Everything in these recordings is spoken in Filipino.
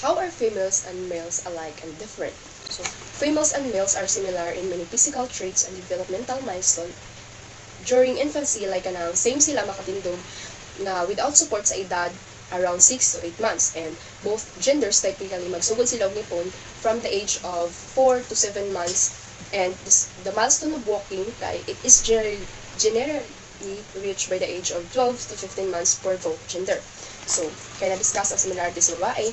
how are females and males alike and different? So, females and males are similar in many physical traits and developmental milestones. During infancy, like kanang same sila makatindog na without support sa edad around 6 to 8 months, and both genders typically magsugod sila og nipon from the age of 4 to 7 months, and the milestone of walking it is generally reached by the age of 12 to 15 months for both gender. So, kaya na-discuss ang similarities ng babae,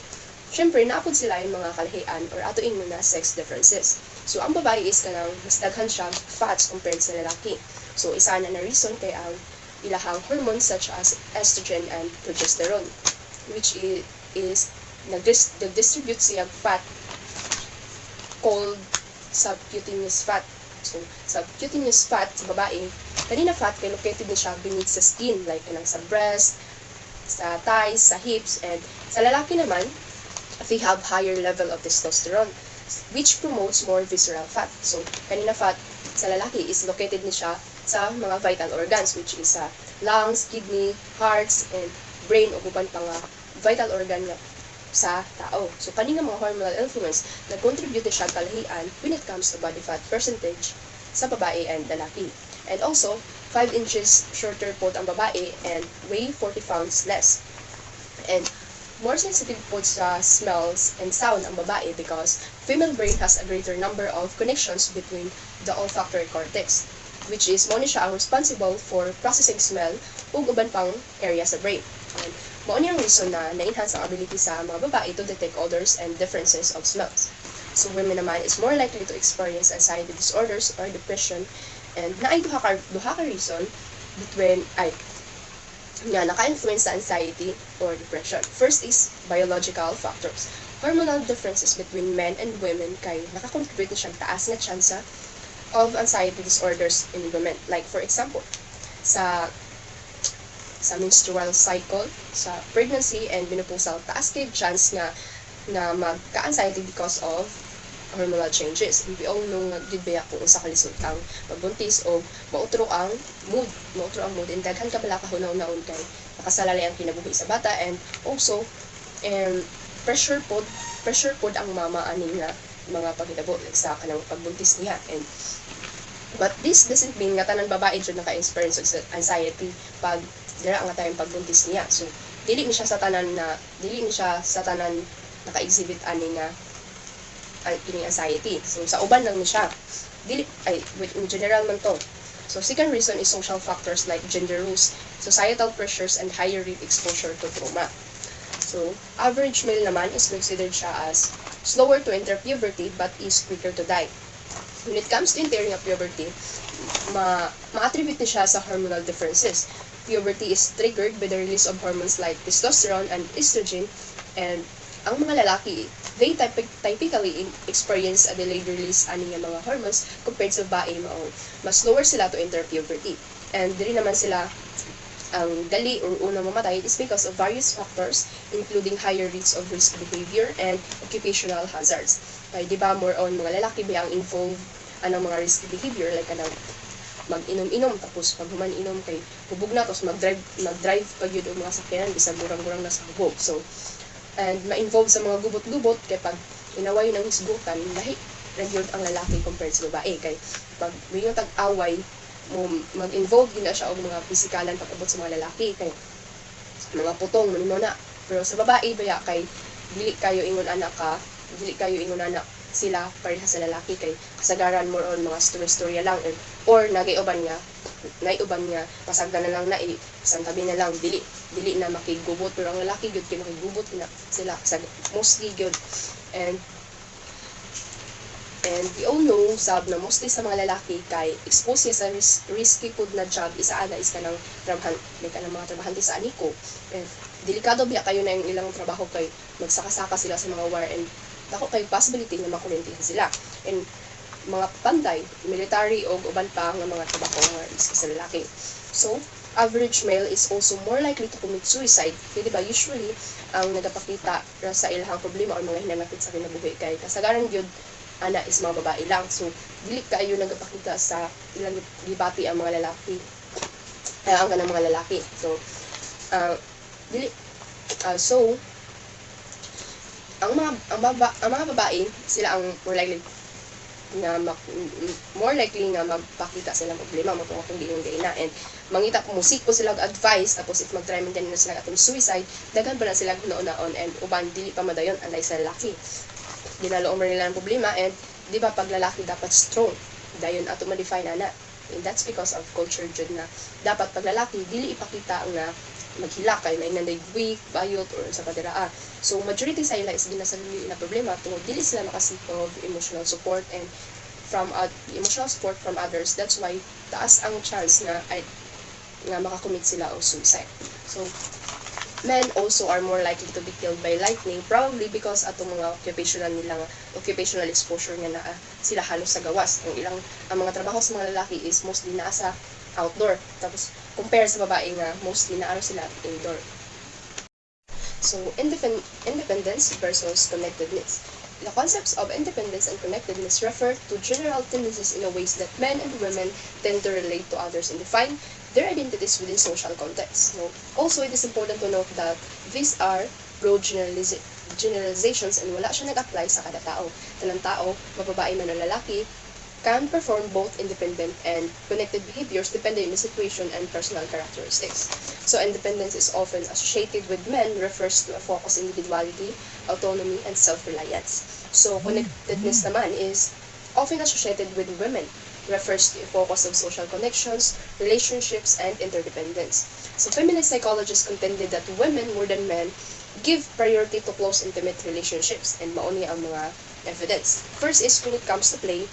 syempre, naapod sila yung mga kalahian or atoin mo na sex differences. So, ang babae is kanang mas daghan siya fats compared sa lalaki. So, isa na reason kay ang ilahang hormones such as estrogen and progesterone, which is nag-distribute siya fat called subcutaneous fat. So, subcutaneous fat sa babae, kanina fat kay located na siya beneath sa skin, like kanang sa breast, sa thighs, sa hips, and sa lalaki naman, they have higher level of testosterone, which promotes more visceral fat. So, kanina fat sa lalaki is located ni siya sa mga vital organs, which is sa lungs, kidney, hearts, and brain, o uban pa nga vital organ nga sa tao. So, kanina mga hormonal influence, nag-contribute siya kalahian when it comes to body fat percentage sa babae and lalaki. And also, 5 inches shorter po ang babae and weigh 40 pounds less. And more sensitive po sa smells and sound ang babae because female brain has a greater number of connections between the olfactory cortex, which is mo ni siya ang responsible for processing smell ug uban pang area sa brain. And mao ni ang reason na na-enhance ang ability sa mga babae to detect odors and differences of smells. So women naman is more likely to experience anxiety disorders or depression, and naay duha ka reason between nga naka-influence sa anxiety or depression. First is biological factors. Hormonal differences between men and women kay nakakontribute na siyang taas na tsansa of anxiety disorders in women. Like for example, sa menstrual cycle, sa pregnancy and menopausal, taas kay chance na magka-anxiety because of hormonal changes. And we all know nga gid ba kung unsa kalisod ang pagbuntis o mautro ang mood, and daghan ka bala kahunaw-naon kay nakasalalay ang kinabuhi sa bata, and also pressure pod ang mama ani nga mga paghitabo like sa kanang pagbuntis niya. And but this doesn't mean nga tanan babae jud naka-experience og anxiety pag dira nga tayong pagbuntis niya. So dili ni siya sa tanan naka-exhibit ani nga kining anxiety. So sa uban lang ni siya. In general man to. So second reason is social factors like gender roles, societal pressures, and higher rate exposure to trauma. So average male naman is considered siya as slower to enter puberty but is quicker to die. When it comes to entering of puberty, ma-attribute ni siya sa hormonal differences. Puberty is triggered by the release of hormones like testosterone and estrogen, and ang mga lalaki, they typically experience a delayed release ani nga mga hormones compared sa babae. Mas slower sila to enter puberty. And diri naman sila ang dali or unang mamatay is because of various factors, including higher rates of risk behavior and occupational hazards. Kaya di ba more on mga lalaki ba ang involved anong mga risky behavior, like anong mag-inom-inom, tapos pag human-inom kay hubog na, tapos mag-drive pag yun mga sakyanan, bisag murang-murang na sa hubog. So, and ma-involve sa mga gubot-gubot kay pag inaway ng hisgutan, lahi regular ang lalaki compared sa babae. Kay pag may yung tag-away, mag-involve din na siya og mga pisikalan pag-abot sa mga lalaki, kay mga putong, manimo na. Pero sa babae, baya kay dili kayo ingon anak sila pareha sa lalaki, kay kasagaran more on mga storya lang, or nagayuban nga pasagdan na lang na santabi na lang dili na makigubot. Pero ang lalaki gyud kay makigubot na sila mostly gyud. And we all know sab na mostly sa mga lalaki kay exposed sa risky food na job, isa ana is kanang trabahan, like kanang mga trabahante sa aniko. And delikado biya kayo na yung ilang trabaho kay magsaka-saka sila sa mga wire, and dako kay possibility na makuryentihan sila. And mga panday, military o uban pa nga mga trabaho nga sa lalaki. So, average male is also more likely to commit suicide. Di ba usually ang nagapakita sa ilang problema o mga hinanakit sa kinabuhi kay kasagaran gyud ana is mga babae lang. So, dili kayo nagapakita sa ilang gibati ang mga lalaki. Ang kanang mga lalaki. So, ang mga babae sila ang more likely nga magpakita sila problema mo tungod kung giingon gaina, and mangita kung musik po sila advice, tapos if mag-try man din na sila atong suicide, daghan pa na sila hunaon and uban dili pa madayon unlike sa lalaki. Ginaloong man nila ang problema, and di ba pag lalaki dapat strong, dayon ato ma-define na, and that's because of culture jud nga dapat pag lalaki dili ipakita nga maghila kay may nanday weak, bayot, or sa padiraa. So, majority sa ila is ginasagli na problema tungod dili sila makasip of emotional support and emotional support from others. That's why taas ang chance nga makakommit sila og suicide. So, men also are more likely to be killed by lightning, probably because atong mga occupational exposure nga naa sila halos sa gawas. Ang mga trabaho sa mga lalaki is mostly naa sa outdoor, tapos compare sa babae nga mostly naaro sila indoor. So, independence versus connectedness. The concepts of independence and connectedness refer to general tendencies in ways that men and women tend to relate to others and define their identities within social contexts. So, also, it is important to note that these are broad generalizations and wala siya nag-apply sa kada tao. Talang tao, mababae man o lalaki, can perform both independent and connected behaviors depending on the situation and personal characteristics. So independence is often associated with men, refers to a focus on individuality, autonomy, and self-reliance. So connectedness naman is often associated with women, refers to a focus of social connections, relationships, and interdependence. So feminist psychologists contended that women more than men give priority to close intimate relationships, and mauni ang mga evidence. First is when it comes to play,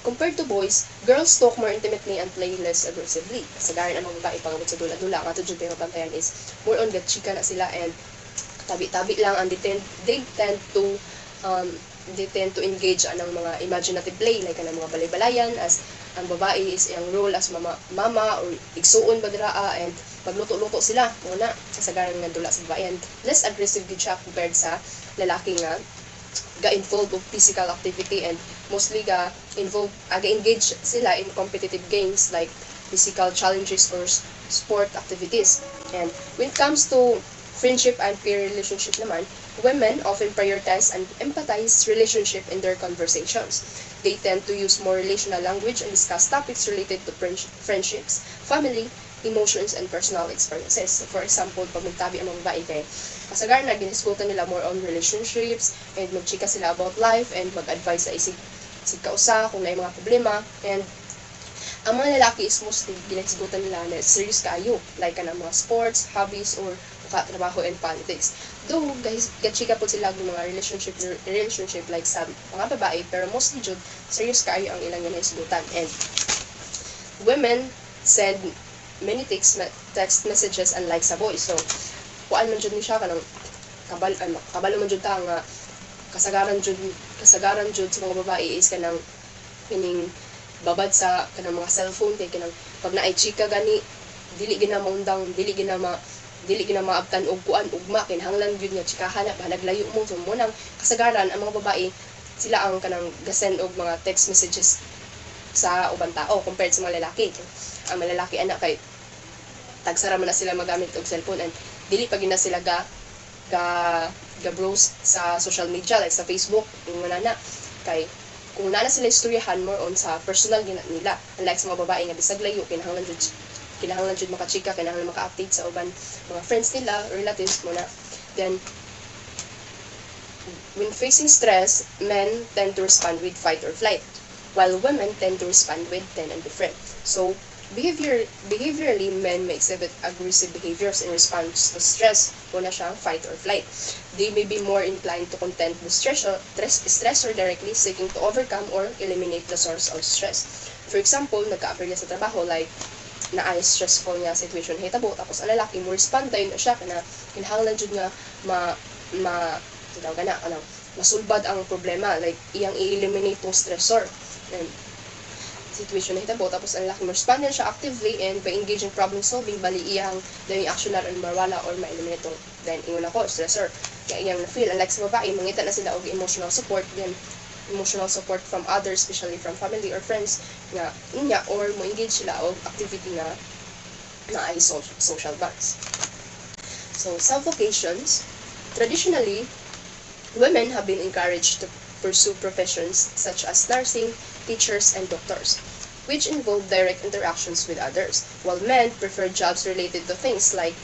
compared to boys, girls talk more intimately and play less aggressively. Kasagaran ang mga babae pangabot sa dula-dula, nga to pero bantayan is more on gatchika na sila and tabi-tabi lang, and they tend to engage anang mga imaginative play like anang mga balay-balayan, as ang babae is ang role as mama or igsuon bagraa, and magluto-luto sila muna kasagaran nga dula sa babae, and less aggressive gid siya compared sa lalaki nga ga-involved of physical activity and mostly ga-engage sila in competitive games like physical challenges or sport activities. And when it comes to friendship and peer relationship naman, women often prioritize and empathize relationship in their conversations. They tend to use more relational language and discuss topics related to friendships, family, emotions, and personal experiences. So, for example, pag magtabi ang mga babae kay kasagaran na giniskutan nila more on relationships and magchika sila about life and mag-advise sa isig kausa kung may mga problema, and ang mga lalaki is mostly giniskutan nila na serious kaayo like kanang mga sports, hobbies, or trabaho and politics. Though guys gachika po sila ng mga relationship like sa mga babae, pero mostly jud serious kaayo ang ilang giniskutan. And women send many text messages unlike sa boys. So, kuan man jud ni siya kanang kabalo man jud ta nga kasagaran jud sa mga babae is kanang kining babad sa kanang mga cellphone kay kanang pag naay chika gani dili gina maundang dili gina maabtan og kuan ugma kinahanglan gyud nga chikahan na naglayo mo. So mo nang kasagaran ang mga babae sila ang kanang gasend og mga text messages sa ubang tao compared sa mga lalaki. Ang mga lalaki anak kay tagsara man na sila magamit og cellphone and dili pa gina sila ga browse sa social media like sa Facebook ingon na kay kung naa sila istoryahan more on sa personal nila, unlike sa mga babae nga bisag layo kinahanglan jud makachika, kinahanglan maka-update sa uban mga friends nila or relatives mo na. Then when facing stress, men tend to respond with fight or flight, while women tend to respond with tend and befriend. So behaviorally, men may exhibit aggressive behaviors in response to stress, una siyang fight or flight. They may be more inclined to contend with stressor directly, seeking to overcome or eliminate the source of stress. For example, nagka-appear sa trabaho like na stressful nga situation hitabo, tapos ang lalaki mo respond tayo na siya kana kinahanglan jud nga masulbad ang problema, like iyang i-eliminate tong stressor and situation na hitabo, tapos ang lalaki mo respond siya actively and by engaging problem solving bali iyang dahil actionar or marwala or ma-eliminate tong then ingon ako stressor kaya iyang na-feel. Unlike sa babae, mangita na sila og emotional support, then emotional support from others, especially from family or friends nga inya or mo engage sila og activity nga ay social bonds. So suffocations, traditionally women have been encouraged to pursue professions such as nursing, teachers, and doctors, which involve direct interactions with others, while men prefer jobs related to things like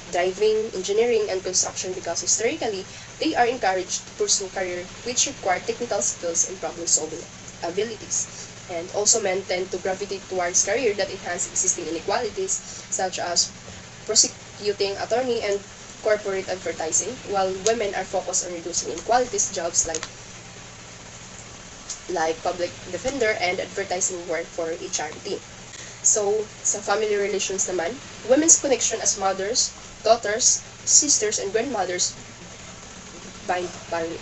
driving, engineering, and construction because historically, they are encouraged to pursue career which require technical skills and problem-solving abilities. And also men tend to gravitate towards career that enhance existing inequalities, such as prosecuting attorney and corporate advertising, while women are focused on reducing inequalities jobs like public defender and advertising work for a charity. So, sa family relations naman, women's connection as mothers, daughters, sisters, and grandmothers bind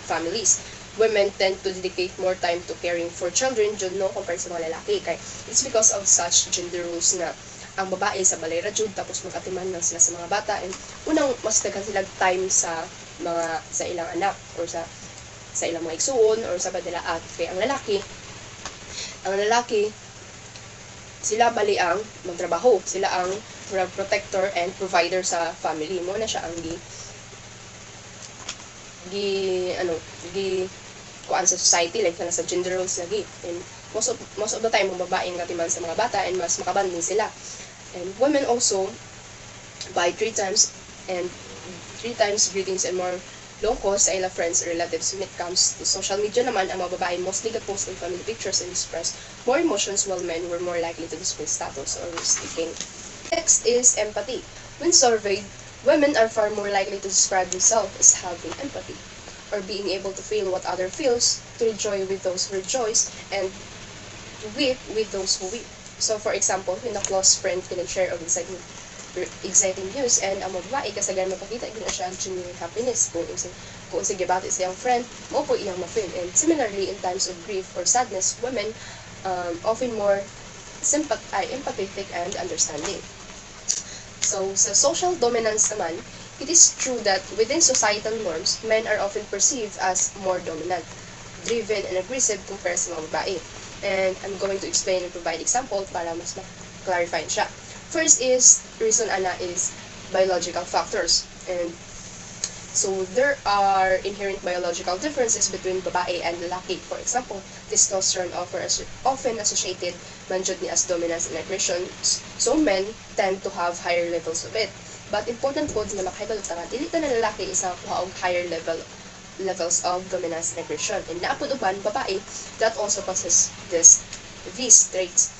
families. Women tend to dedicate more time to caring for children, jud no, compared sa mga lalaki. Kaya it's because of such gender rules na ang babae sa balay ra jud tapos magatiman lang sila sa mga bata, and unang mas daghan sila time sa ilang anak or sa ilang mga igsuon or sa badilaat. Kaya ang lalaki sila bali ang magtrabaho, sila ang protector and provider sa family mo na siya ang kuan sa society, like na sa gender roles lagi. And most of the time ang babae ang katiman sa mga bata and mas makabanding sila. And women also buy 3 times greetings and more long calls sa ila friends or relatives. When it comes to social media naman, ang mga babae mostly post ng family pictures and express more emotions, while men were more likely to display status or risk-taking. Next is empathy. When surveyed, women are far more likely to describe themselves as having empathy, or being able to feel what other feels, to enjoy with those who rejoice, and weep with those who weep. So, for example, when a close friend can share of exciting news, and ang babae kasagaran mapakita gina siya ang genuine happiness kung sige bati siyang friend mo po iyang ma-feel. And similarly, in times of grief or sadness, women often more empathetic and understanding. So, sa social dominance naman, it is true that within societal norms, men are often perceived as more dominant, driven, and aggressive compared sa mga babae. And I'm going to explain and provide example para mas ma-clarify siya. First is, reason ana is biological factors. And so, there are inherent biological differences between babae and lalaki. For example, testosterone often associated man jud ni as dominance and aggression. So, men tend to have higher levels of it. But important po na makahibalo ta nga dili ta na lalaki isa kuha og higher levels of dominance and aggression. And naapod uban babae that also possess these traits.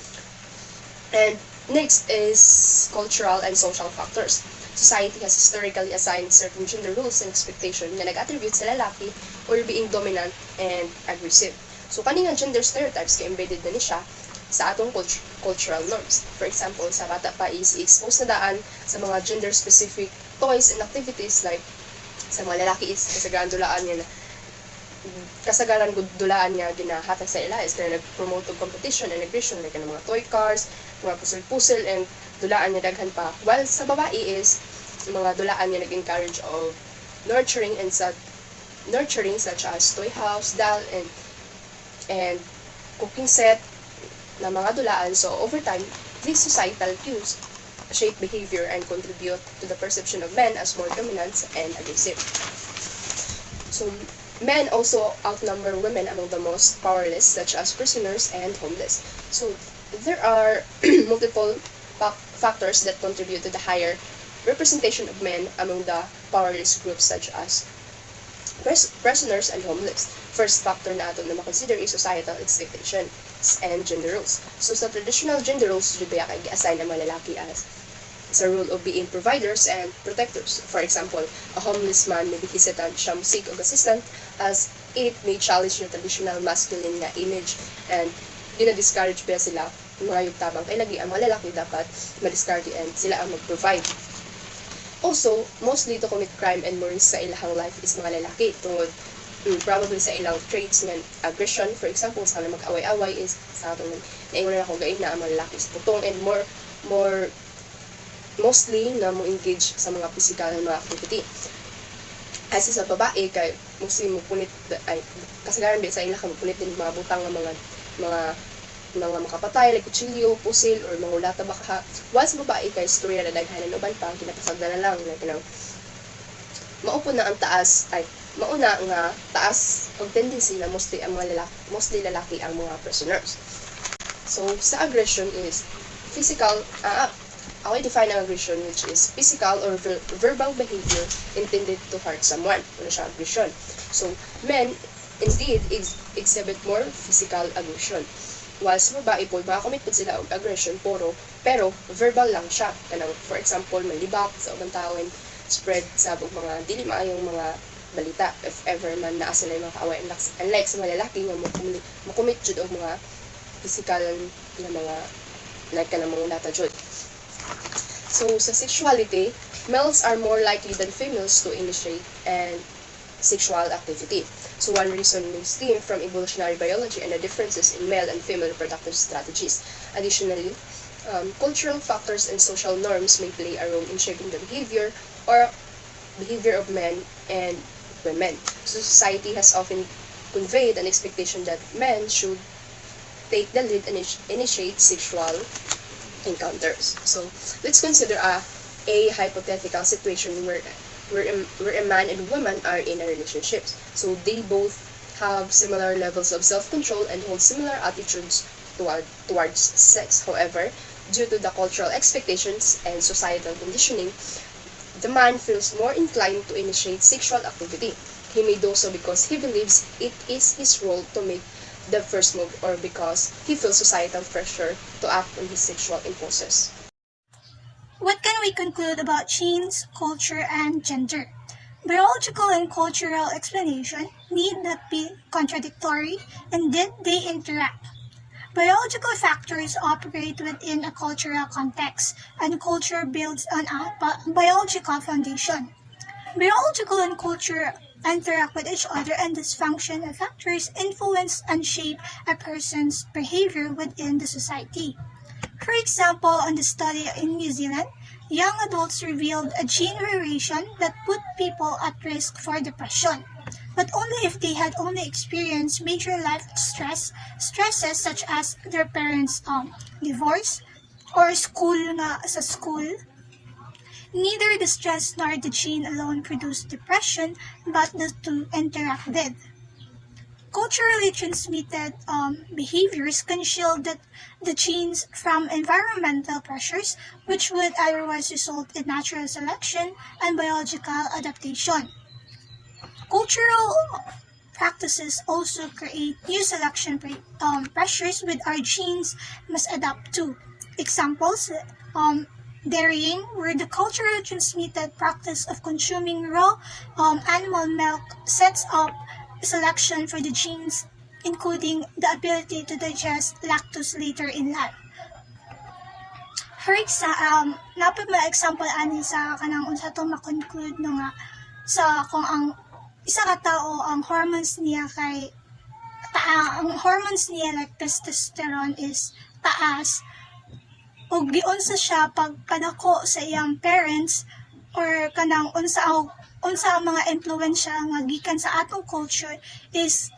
And next is cultural and social factors. Society has historically assigned certain gender roles and expectations na nag-attribute sa lalaki or being dominant and aggressive. So kaning gender stereotypes kay embedded na ni siya sa atong cultural norms. For example, sa bata pa is exposed na daan sa mga gender-specific toys and activities, like sa mga lalaki is kasagaran dulaan niya ginahatag sa ila is kaya nag-promote og competition and aggression, like mga toy cars, mga puzzle and dulaan niya daghan pa. While sa babae is mga dulaan niya nag-encourage of nurturing such as toy house, doll, and cooking set na mga dulaan. So, over time, these societal cues shape behavior and contribute to the perception of men as more dominant and aggressive. So, men also outnumber women among the most powerless, such as prisoners and homeless. So, there are multiple factors that contribute to the higher representation of men among the powerless groups, such as prisoners and homeless. First factor na ato na makonsider is societal expectation and gender roles. So, sa traditional gender roles, dito kay gi-assign ang mga lalaki as sa role of being providers and protectors. For example, a homeless man may hesitant siya seek og assistant as it may challenge yung traditional masculine na image, and discourage pa sila mga tabang kay lagi ang mga lalaki dapat ma-discard and sila ang mag-provide. Also, mostly to commit crime and more sa ilahang life is mga lalaki tungod probably sa ilang traits ng aggression. For example, sa mag-away-away is sa atong naingon na akong gain na ang mga lalaki sa putong, and more mostly na mo engage sa mga physical na mga activity. As sa babae kay mostly mo punit ay kasagaran sa ila kang punit din mga butang ng mga makapatay like kutsilyo, pusil or mga ulata baka. Once babae kay storya na daghanan uban pa kinapasagdan na lang like maupo na ang taas ay mauna nga taas og tendency na mostly lalaki ang mga prisoners. So sa aggression is physical, ako define ang aggression which is physical or verbal behavior intended to hurt someone. Ano siya aggression. So men indeed exhibit more physical aggression. While sa babae po, makakomit po sila og aggression pero verbal lang siya. Kanang for example, malibak sa ubang tao and spread sa mga dili maayong mga balita if ever man naa sila yung mga kaaway. Unlike sa mga lalaki nga makumit jud og mga physical na mga like kanang mga nata jud. So sa sexuality, males are more likely than females to initiate and sexual activity. So one reason may stem from evolutionary biology and the differences in male and female reproductive strategies. Additionally, cultural factors and social norms may play a role in shaping the behavior of men and women. So society has often conveyed an expectation that men should take the lead and initiate sexual encounters. So let's consider a hypothetical situation where a man and woman are in a relationship. So they both have similar levels of self-control and hold similar attitudes towards sex. However, due to the cultural expectations and societal conditioning, the man feels more inclined to initiate sexual activity. He may do so because he believes it is his role to make the first move or because he feels societal pressure to act on his sexual impulses. What can we conclude about genes, culture, and gender? Biological and cultural explanation need not be contradictory, indeed they interact. Biological factors operate within a cultural context, and culture builds on a biological foundation. Biological and culture interact with each other, and this function of factors influence and shape a person's behavior within the society. For example, on the study in New Zealand, young adults revealed a gene variation that put people at risk for depression, but only if they had only experienced major life stresses such as their parents' divorce or school. Neither the stress nor the gene alone produce depression, but the two interact did. Culturally transmitted behaviors can shield the genes from environmental pressures, which would otherwise result in natural selection and biological adaptation. Cultural practices also create new selection pressures with our genes must adapt to. Examples, dairying, where the culturally transmitted practice of consuming raw animal milk sets up selection for the genes, including the ability to digest lactose later in life. For example, example ani sa kanang unsa to makonclude no nga sa kung ang isa ka tao ang hormones niya like testosterone is taas ug giunsa siya pagpadako sa iyang parents or kanang unsa ang mga impluwensya nga gikan sa atong culture is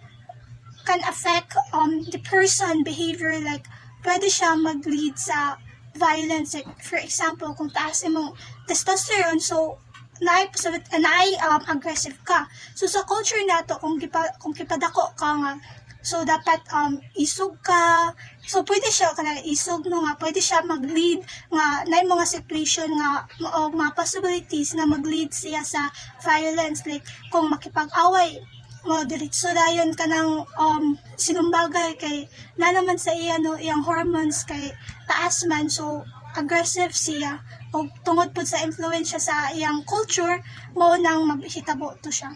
can affect the person behavior, like pwede siya mag-lead sa violence, like for example kung taas imong testosterone so aggressive ka. So sa culture nato kung kipadako ka nga so dapat isog ka. So pwede siya isog no nga pwede siya mag-lead nga na mga situation nga mga possibilities na mag-lead siya sa violence, like kung makipag-away mo diretso dayon kanang sinumbagay kay na naman sa iya no iyang hormones kay taas man so aggressive siya o tungod pud sa influensya sa iyang culture mo nang maghitabo to siya.